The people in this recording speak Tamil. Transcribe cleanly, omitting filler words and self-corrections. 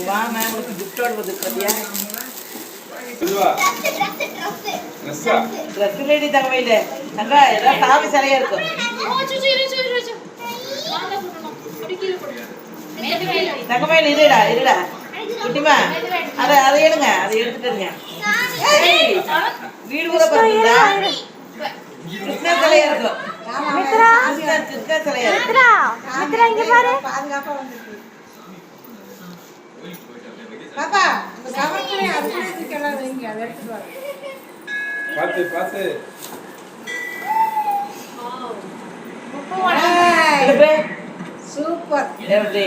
வாங்க உங்களுக்கு கிஃப்டோட வந்து பாத்தியா ட்ரெஸ் ரெடி தங்கவையில தங்க எல்லாம் சாமி சிலையா இருக்கும் தங்கமயில் இருடா இருடா குட்டிமா அதை எடுங்க அதை எடுத்துட்டுங்க வீடு கூட பார்த்தீங்களா கிருஷ்ணர் சிலையா இருக்கும் கிருஷ்ணர் சிலையா பாப்பா கவர்ல அதுக்குள்ள தூக்கலாம் வைங்க அதை எடுத்துட்டு வாங்க பாத்து சூப்பர் எப்படி